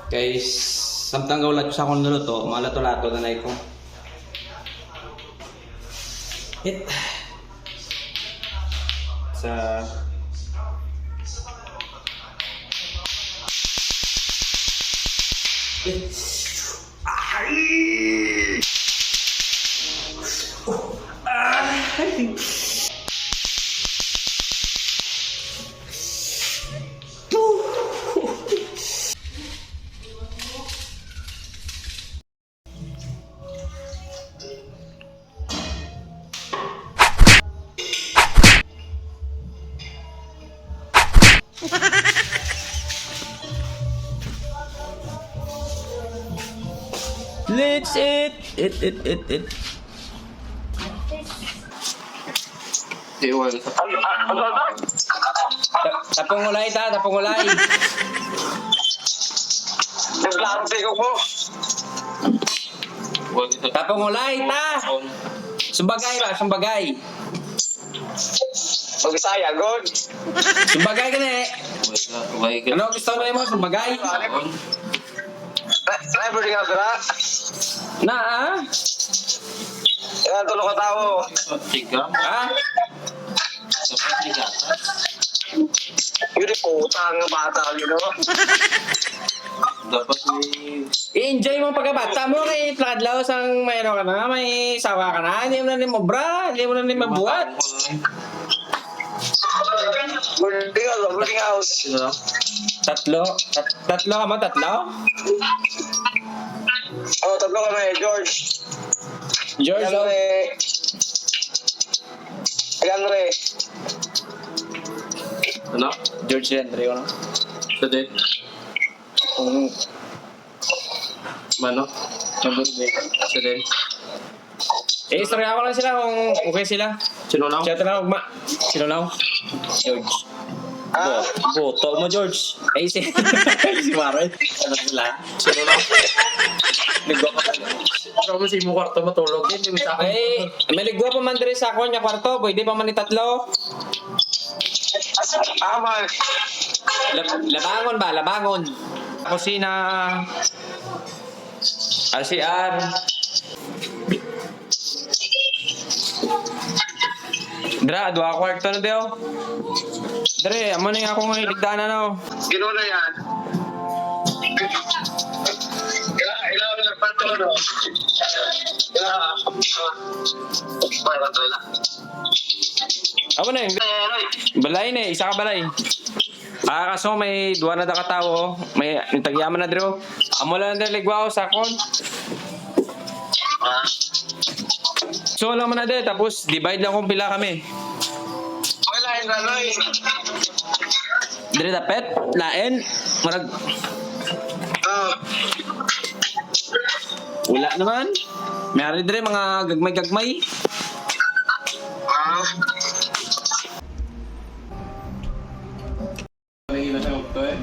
Guys, samtang gawlat sa akong niluto, malato-lato na ko. Hit. Sa let's eat it. Iwan. Tapong ulay ta, tapong ulay. Naglante ko po. Tapong ulay ta. Sumbagay ba, sumbagay. Mag-isaya, God. Sumbagay ka na eh. Ano gusto mo, sumbagay? Sniper di ka sila. Na ah? Kaya tulong ka tao. Ha? Yun yung putang bata, you know? Dapat may... I-enjoy mo pagkabata mo kay Pladlaw sang may ano ka na, may sawa ka na. Hindi mo na mo bra, hindi mo na mabuhat. Boarding house. Tatlo ka mo, tatlo? Oh, tatlo kami, George. George, oh. Andre. Ano? George Andre, ano? Sa din? Mano? Sa din? Istorya ko lang sila kung okay sila. Sino na? Chat na ugma. Sino na? George. Boto mo, George. Ay, si Maroy. Ano sila? Sino na? Ligwa pa pala. Pero mo si mo kwarto matulog. Hindi mo sa akin. Ay, may ligwa pa man diri sa ako niya kwarto. Pwede pa man ni tatlo. Amal. Labangon ba? Labangon. Kusina. RCR. Dra, dua kwarto na daw. Dre, amo na yung akong iligdaan na no. Gino na yan. Ilan na pato no? Amo na yung balay na, isa ka balay. Kaso may duwa na da katao, may tagyaman na dre. Amo lang na ligwa ko sa akon. So lang man na de, tapos divide lang kung pila kami. Wala yung gano'y. Dire dapet, lain, marag wala naman. Mayroon dire mga gagmay-gagmay. May ilan na ito eh.